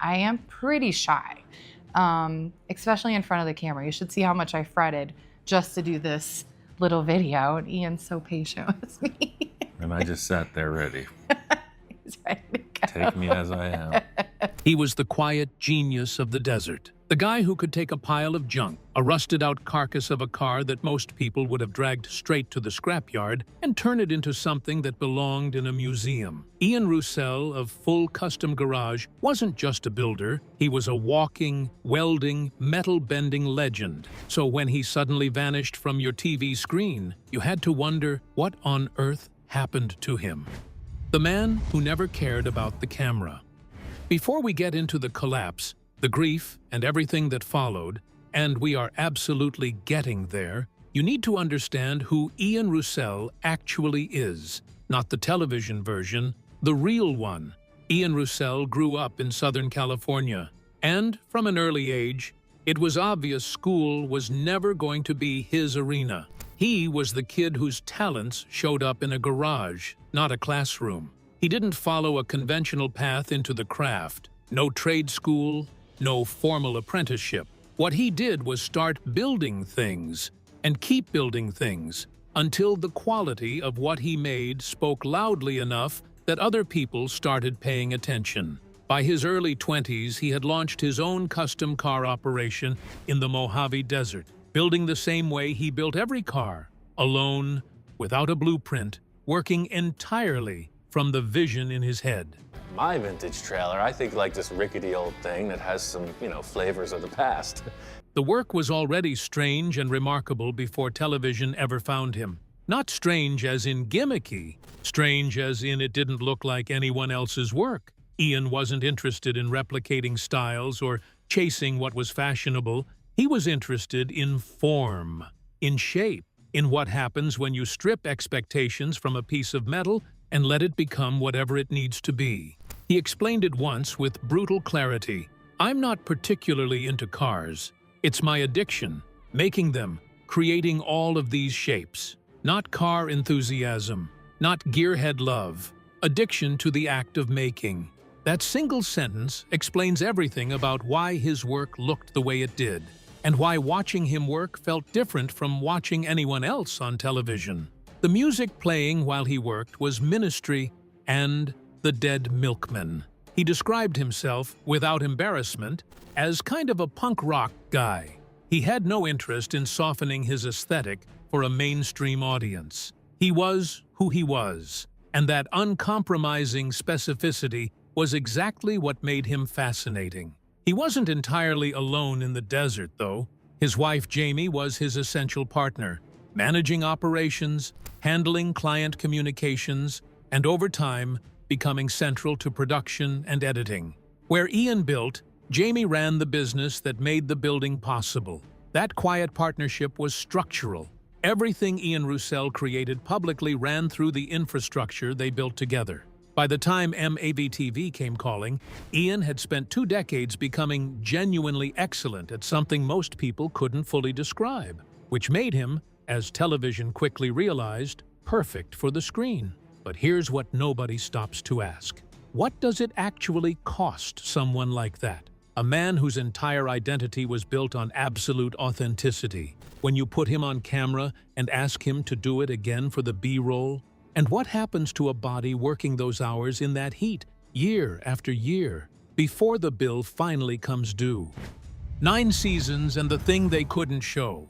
I am pretty shy, especially in front of the camera. You should see how much I fretted just to do this little video, and Ian's so patient with me. And I just sat there ready. He's ready to go. Take me as I am. He was the quiet genius of the desert. The guy who could take a pile of junk, a rusted-out carcass of a car that most people would have dragged straight to the scrapyard, and turn it into something that belonged in a museum. Ian Rousell of Full Custom Garage wasn't just a builder, he was a walking, welding, metal-bending legend. So when he suddenly vanished from your TV screen, you had to wonder what on earth happened to him. The man who never cared about the camera. Before we get into the collapse, the grief, and everything that followed, and we are absolutely getting there, you need to understand who Ian Rousell actually is. Not the television version, the real one. Ian Rousell grew up in Southern California, and from an early age, it was obvious school was never going to be his arena. He was the kid whose talents showed up in a garage, not a classroom. He didn't follow a conventional path into the craft. No trade school, no formal apprenticeship. What he did was start building things and keep building things until the quality of what he made spoke loudly enough that other people started paying attention. By his early 20s, he had launched his own custom car operation in the Mojave Desert, building the same way he built every car, alone, without a blueprint, working entirely from the vision in his head. My vintage trailer, I think like this rickety old thing that has some, flavors of the past. The work was already strange and remarkable before television ever found him. Not strange as in gimmicky, strange as in it didn't look like anyone else's work. Ian wasn't interested in replicating styles or chasing what was fashionable. He was interested in form, in shape, in what happens when you strip expectations from a piece of metal and let it become whatever it needs to be. He explained it once with brutal clarity. I'm not particularly into cars. It's my addiction, making them, creating all of these shapes. Not car enthusiasm, not gearhead love. Addiction to the act of making. That single sentence explains everything about why his work looked the way it did, and why watching him work felt different from watching anyone else on television. The music playing while he worked was Ministry and The Dead Milkmen. He described himself, without embarrassment, as kind of a punk rock guy. He had no interest in softening his aesthetic for a mainstream audience. He was who he was, and that uncompromising specificity was exactly what made him fascinating. He wasn't entirely alone in the desert, though. His wife, Jamie, was his essential partner, managing operations, handling client communications, and over time, becoming central to production and editing. Where Ian built, Jamie ran the business that made the building possible. That quiet partnership was structural. Everything Ian Rousell created publicly ran through the infrastructure they built together. By the time MAVTV came calling, Ian had spent 2 decades becoming genuinely excellent at something most people couldn't fully describe, which made him, as television quickly realized, perfect for the screen. But here's what nobody stops to ask. What does it actually cost someone like that? A man whose entire identity was built on absolute authenticity. When you put him on camera and ask him to do it again for the B-roll? And what happens to a body working those hours in that heat, year after year, before the bill finally comes due? 9 seasons and the thing they couldn't show.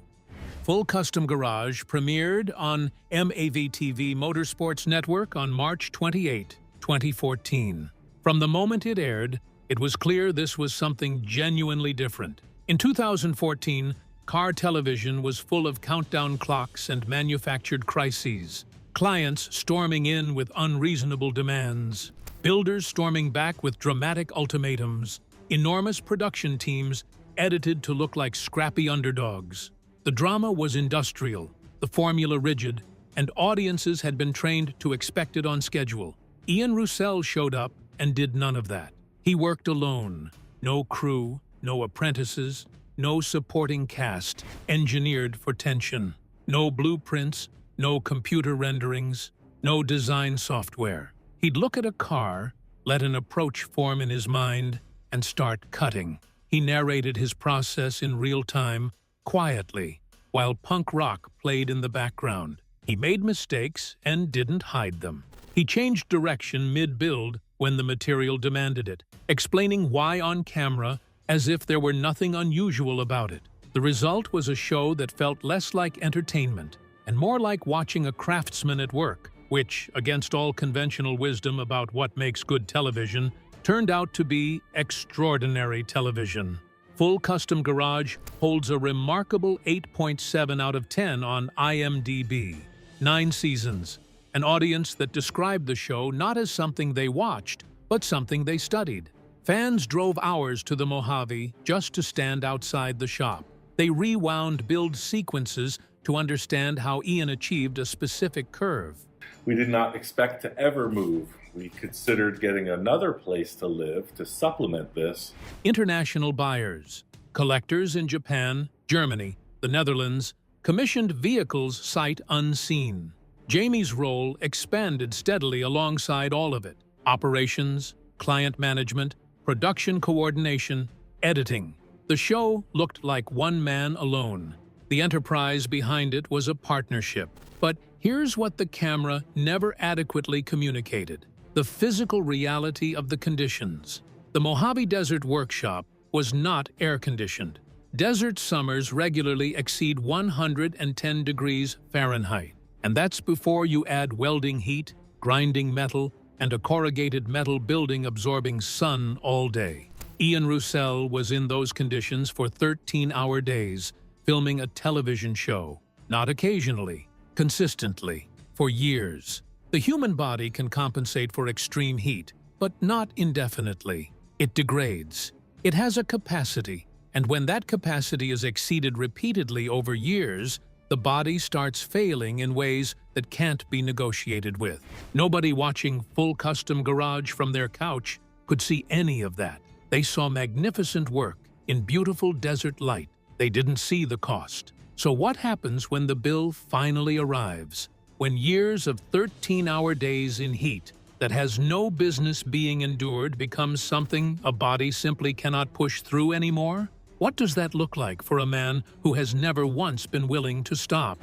Full Custom Garage premiered on MAVTV Motorsports Network on March 28, 2014. From the moment it aired, it was clear this was something genuinely different. In 2014, car television was full of countdown clocks and manufactured crises. Clients storming in with unreasonable demands. Builders storming back with dramatic ultimatums. Enormous production teams edited to look like scrappy underdogs. The drama was industrial, the formula rigid, and audiences had been trained to expect it on schedule. Ian Rousell showed up and did none of that. He worked alone. No crew, no apprentices, no supporting cast, engineered for tension. No blueprints, no computer renderings, no design software. He'd look at a car, let an approach form in his mind, and start cutting. He narrated his process in real time, quietly, while punk rock played in the background. He made mistakes and didn't hide them. He changed direction mid-build when the material demanded it, explaining why on camera as if there were nothing unusual about it. The result was a show that felt less like entertainment and more like watching a craftsman at work, which, against all conventional wisdom about what makes good television, turned out to be extraordinary television. Full Custom Garage holds a remarkable 8.7 out of 10 on IMDb. 9 seasons, an audience that described the show not as something they watched, but something they studied. Fans drove hours to the Mojave just to stand outside the shop. They rewound build sequences to understand how Ian achieved a specific curve. We did not expect to ever move. We considered getting another place to live to supplement this. International buyers, collectors in Japan, Germany, the Netherlands, commissioned vehicles sight unseen. Jamie's role expanded steadily alongside all of it. Operations, client management, production coordination, editing. The show looked like one man alone. The enterprise behind it was a partnership. But here's what the camera never adequately communicated: the physical reality of the conditions. The Mojave Desert workshop was not air-conditioned. Desert summers regularly exceed 110 degrees Fahrenheit, and that's before you add welding heat, grinding metal, and a corrugated metal building absorbing sun all day. Ian Rousell was in those conditions for 13-hour days, filming a television show, not occasionally, consistently, for years. The human body can compensate for extreme heat, but not indefinitely. It degrades. It has a capacity, and when that capacity is exceeded repeatedly over years, the body starts failing in ways that can't be negotiated with. Nobody watching Full Custom Garage from their couch could see any of that. They saw magnificent work in beautiful desert light. They didn't see the cost. So what happens when the bill finally arrives? When years of 13-hour days in heat that has no business being endured becomes something a body simply cannot push through anymore? What does that look like for a man who has never once been willing to stop?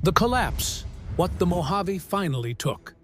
The collapse, what the Mojave finally took.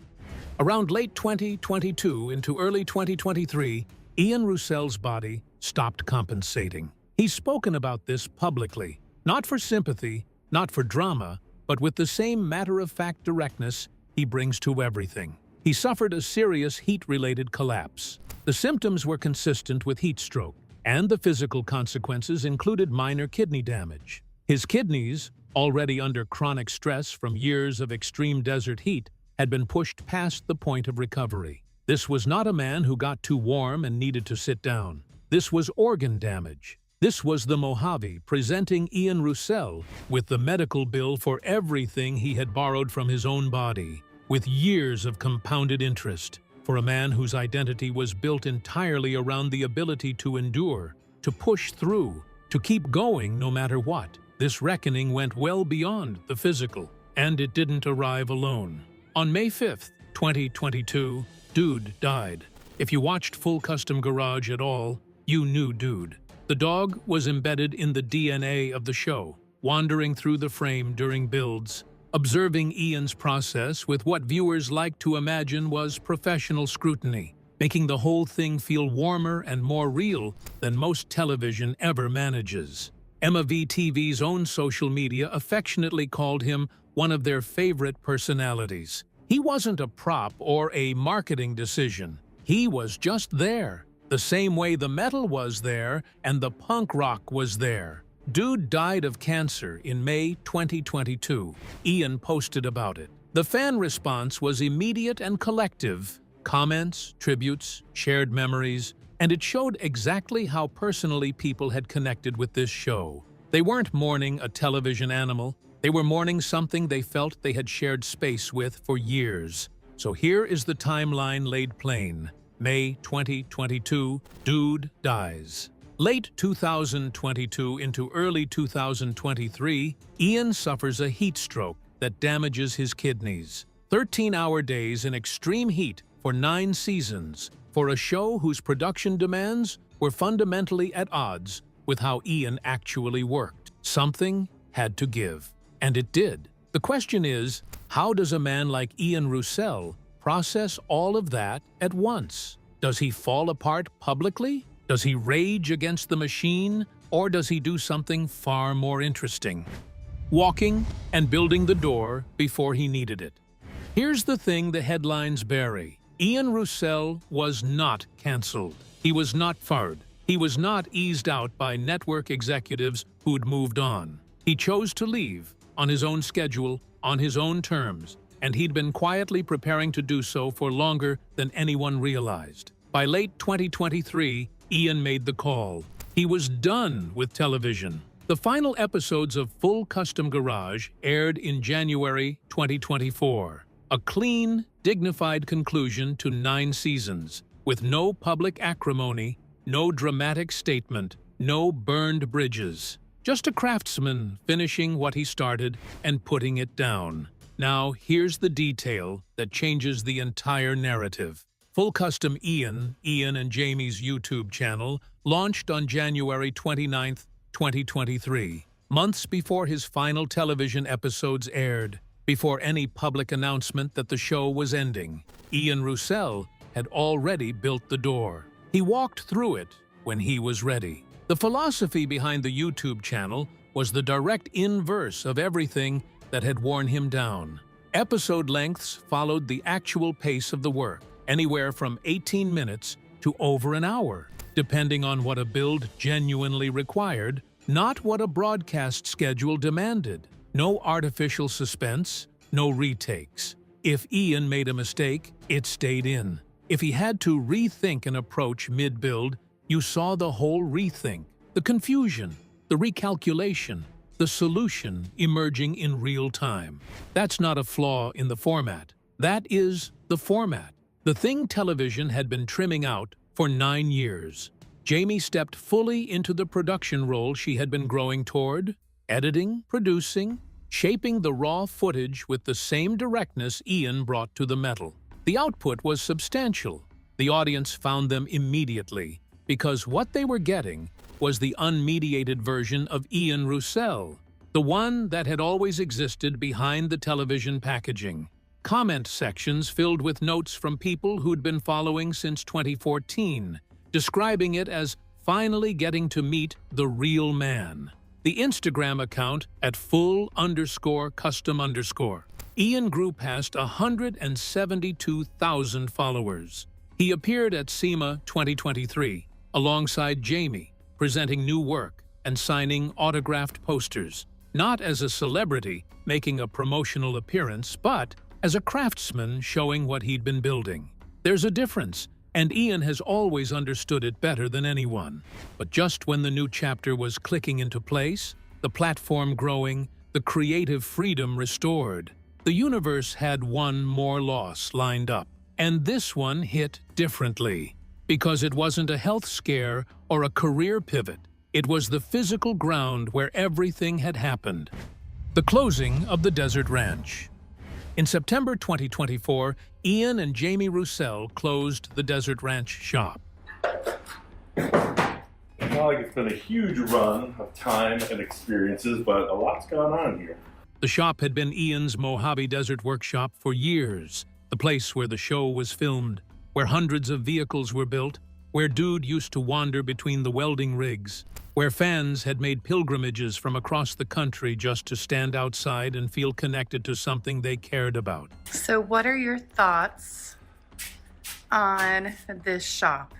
Around late 2022 into early 2023, Ian Rousell's body stopped compensating. He's spoken about this publicly, not for sympathy, not for drama, but with the same matter-of-fact directness he brings to everything. He suffered a serious heat-related collapse. The symptoms were consistent with heat stroke, and the physical consequences included minor kidney damage. His kidneys, already under chronic stress from years of extreme desert heat, had been pushed past the point of recovery. This was not a man who got too warm and needed to sit down. This was organ damage. This was the Mojave presenting Ian Rousell with the medical bill for everything he had borrowed from his own body, with years of compounded interest. For a man whose identity was built entirely around the ability to endure, to push through, to keep going no matter what, this reckoning went well beyond the physical, and it didn't arrive alone. On May 5th, 2022, Dude died. If you watched Full Custom Garage at all, you knew Dude. The dog was embedded in the DNA of the show, wandering through the frame during builds, observing Ian's process with what viewers like to imagine was professional scrutiny, making the whole thing feel warmer and more real than most television ever manages. Emma VTV's own social media affectionately called him one of their favorite personalities. He wasn't a prop or a marketing decision. He was just there, the same way the metal was there and the punk rock was there. Dude died of cancer in May 2022. Ian posted about it. The fan response was immediate and collective. Comments, tributes, shared memories, and it showed exactly how personally people had connected with this show. They weren't mourning a television animal. They were mourning something they felt they had shared space with for years. So here is the timeline laid plain. May 2022, Dude dies. Late 2022 into early 2023, Ian suffers a heat stroke that damages his kidneys. 13-hour days in extreme heat for 9 seasons, for a show whose production demands were fundamentally at odds with how Ian actually worked. Something had to give, and it did. The question is, how does a man like Ian Rousell process all of that at once? Does he fall apart publicly? Does he rage against the machine? Or does he do something far more interesting? Walking and building the door before he needed it. Here's the thing the headlines bury. Ian Rousell was not cancelled. He was not fired. He was not eased out by network executives who'd moved on. He chose to leave on his own schedule, on his own terms, and he'd been quietly preparing to do so for longer than anyone realized. By late 2023, Ian made the call. He was done with television. The final episodes of Full Custom Garage aired in January 2024. A clean, dignified conclusion to 9 seasons, with no public acrimony, no dramatic statement, no burned bridges. Just a craftsman finishing what he started and putting it down. Now, here's the detail that changes the entire narrative. Full Custom Ian and Jamie's YouTube channel, launched on January 29, 2023, months before his final television episodes aired. Before any public announcement that the show was ending, Ian Rousell had already built the door. He walked through it when he was ready. The philosophy behind the YouTube channel was the direct inverse of everything that had worn him down. Episode lengths followed the actual pace of the work, anywhere from 18 minutes to over an hour, depending on what a build genuinely required, not what a broadcast schedule demanded. No artificial suspense, no retakes. If Ian made a mistake, it stayed in. If he had to rethink an approach mid-build, you saw the whole rethink, the confusion, the recalculation, the solution emerging in real time. That's not a flaw in the format. That is the format. The thing television had been trimming out for 9 years. Jamie stepped fully into the production role she had been growing toward, editing, producing, shaping the raw footage with the same directness Ian brought to the metal. The output was substantial. The audience found them immediately, because what they were getting was the unmediated version of Ian Rousell, the one that had always existed behind the television packaging. Comment sections filled with notes from people who'd been following since 2014, describing it as finally getting to meet the real man. The Instagram account at full_custom_. Ian grew past 172,000 followers. He appeared at SEMA 2023, alongside Jamie, presenting new work and signing autographed posters, not as a celebrity making a promotional appearance, but as a craftsman showing what he'd been building. There's a difference, and Ian has always understood it better than anyone. But just when the new chapter was clicking into place, the platform growing, the creative freedom restored, the universe had one more loss lined up. And this one hit differently, because it wasn't a health scare or a career pivot. It was the physical ground where everything had happened. The closing of the Desert Ranch. In September 2024, Ian and Jamie Rousell closed the Desert Ranch shop. It's not like it's been a huge run of time and experiences, but a lot's gone on here. The shop had been Ian's Mojave Desert workshop for years, the place where the show was filmed, where hundreds of vehicles were built, where Dude used to wander between the welding rigs, where fans had made pilgrimages from across the country just to stand outside and feel connected to something they cared about. So what are your thoughts on this shop?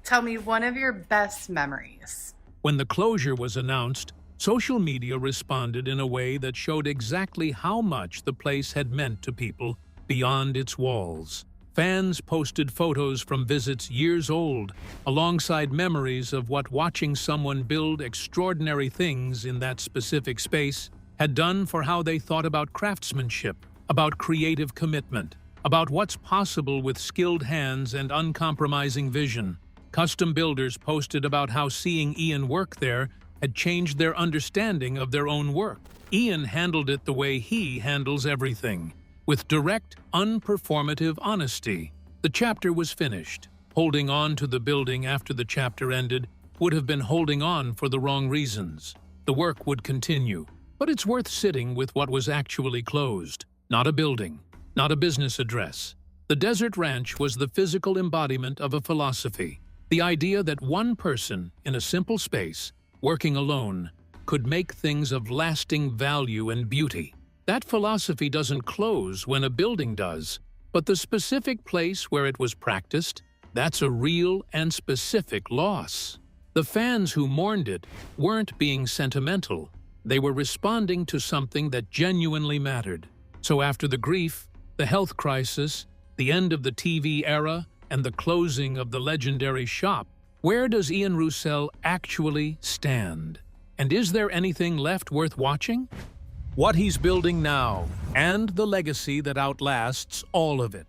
Tell me one of your best memories. When the closure was announced, social media responded in a way that showed exactly how much the place had meant to people beyond its walls. Fans posted photos from visits years old, alongside memories of what watching someone build extraordinary things in that specific space had done for how they thought about craftsmanship, about creative commitment, about what's possible with skilled hands and uncompromising vision. Custom builders posted about how seeing Ian work there had changed their understanding of their own work. Ian handled it the way he handles everything, with direct, unperformative honesty. The chapter was finished. Holding on to the building after the chapter ended would have been holding on for the wrong reasons. The work would continue, but it's worth sitting with what was actually closed. Not a building, not a business address. The desert ranch was the physical embodiment of a philosophy. The idea that one person in a simple space, working alone, could make things of lasting value and beauty. That philosophy doesn't close when a building does, but the specific place where it was practiced, that's a real and specific loss. The fans who mourned it weren't being sentimental. They were responding to something that genuinely mattered. So after the grief, the health crisis, the end of the TV era, and the closing of the legendary shop, where does Ian Rousell actually stand? And is there anything left worth watching? What he's building now, and the legacy that outlasts all of it.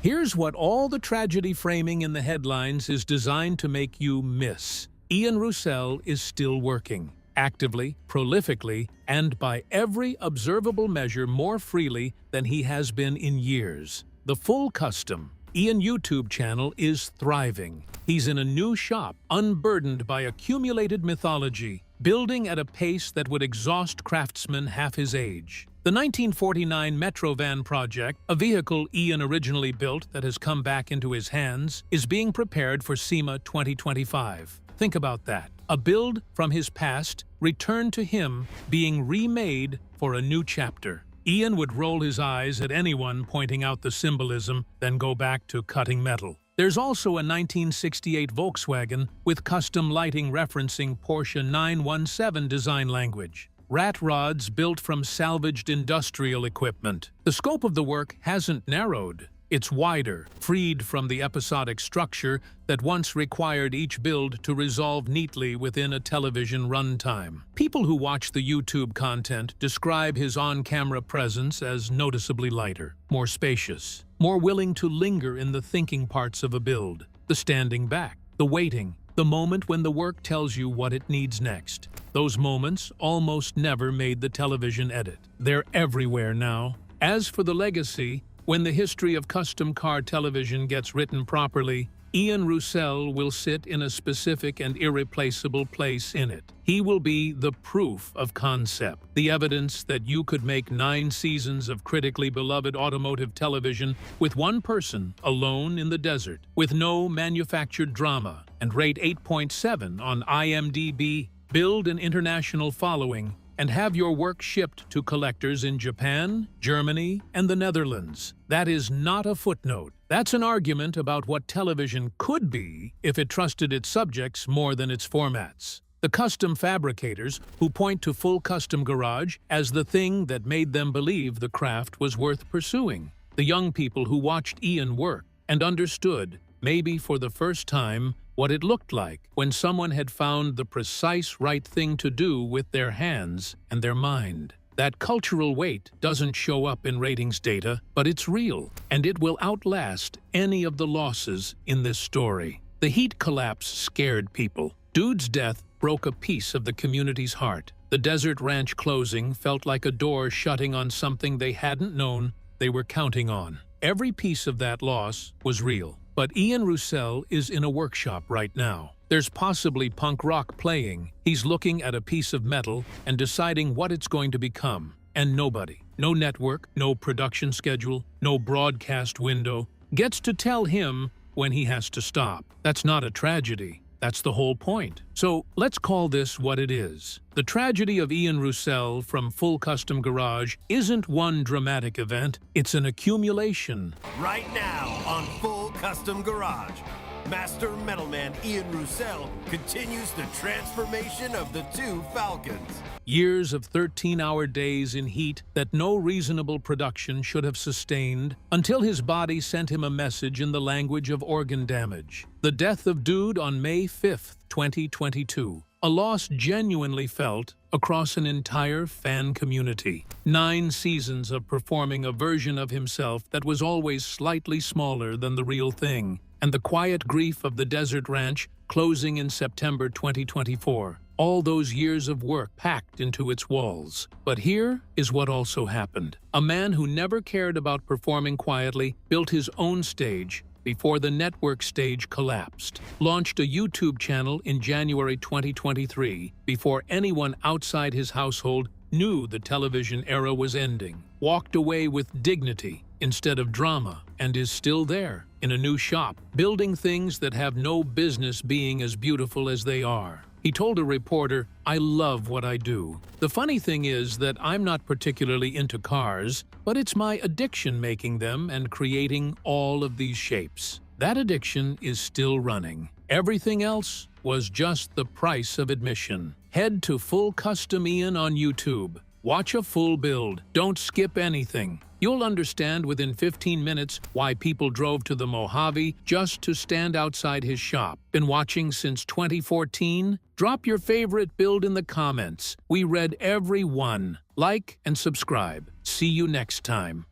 Here's what all the tragedy framing in the headlines is designed to make you miss. Ian Rousell is still working, actively, prolifically, and by every observable measure more freely than he has been in years. The Full Custom Ian YouTube channel is thriving. He's in a new shop, unburdened by accumulated mythology, building at a pace that would exhaust craftsmen half his age. The 1949 Metro Van project, a vehicle Ian originally built that has come back into his hands, is being prepared for SEMA 2025. Think about that. A build from his past, returned to him, being remade for a new chapter. Ian would roll his eyes at anyone pointing out the symbolism, then go back to cutting metal. There's also a 1968 Volkswagen with custom lighting referencing Porsche 917 design language. Rat rods built from salvaged industrial equipment. The scope of the work hasn't narrowed. It's wider, freed from the episodic structure that once required each build to resolve neatly within a television runtime. People who watch the YouTube content describe his on-camera presence as noticeably lighter, more spacious, more willing to linger in the thinking parts of a build, the standing back, the waiting, the moment when the work tells you what it needs next. Those moments almost never made the television edit. They're everywhere now. As for the legacy, when the history of custom car television gets written properly, Ian Rousell will sit in a specific and irreplaceable place in it. He will be the proof of concept, the evidence that you could make 9 seasons of critically beloved automotive television with one person alone in the desert, with no manufactured drama, and rate 8.7 on IMDb, build an international following, and have your work shipped to collectors in Japan, Germany, and the Netherlands. That is not a footnote. That's an argument about what television could be if it trusted its subjects more than its formats. The custom fabricators who point to Full Custom Garage as the thing that made them believe the craft was worth pursuing. The young people who watched Ian work and understood, maybe for the first time, what it looked like when someone had found the precise right thing to do with their hands and their mind. That cultural weight doesn't show up in ratings data, but it's real, and it will outlast any of the losses in this story. The heat collapse scared people. Dude's death broke a piece of the community's heart. The desert ranch closing felt like a door shutting on something they hadn't known they were counting on. Every piece of that loss was real. But Ian Rousell is in a workshop right now. There's possibly punk rock playing. He's looking at a piece of metal and deciding what it's going to become. And nobody, no network, no production schedule, no broadcast window, gets to tell him when he has to stop. That's not a tragedy. That's the whole point. So let's call this what it is. The tragedy of Ian Rousell from Full Custom Garage isn't one dramatic event, it's an accumulation. Right now on Full Custom Garage, Master Metalman Ian Rousell continues the transformation of the two Falcons. Years of 13-hour days in heat that no reasonable production should have sustained until his body sent him a message in the language of organ damage. The death of Dude on May 5th, 2022. A loss genuinely felt across an entire fan community. 9 seasons of performing a version of himself that was always slightly smaller than the real thing. And the quiet grief of the desert ranch closing in September 2024. All those years of work packed into its walls. But here is what also happened. A man who never cared about performing quietly built his own stage, before the network stage collapsed, launched a YouTube channel in January 2023 before anyone outside his household knew the television era was ending, walked away with dignity instead of drama, and is still there, in a new shop, building things that have no business being as beautiful as they are. He told a reporter, "I love what I do. The funny thing is that I'm not particularly into cars, but it's my addiction making them and creating all of these shapes. That addiction is still running. Everything else was just the price of admission." Head to Full Custom Ian on YouTube. Watch a full build. Don't skip anything. You'll understand within 15 minutes why people drove to the Mojave just to stand outside his shop. Been watching since 2014? Drop your favorite build in the comments. We read every one. Like and subscribe. See you next time.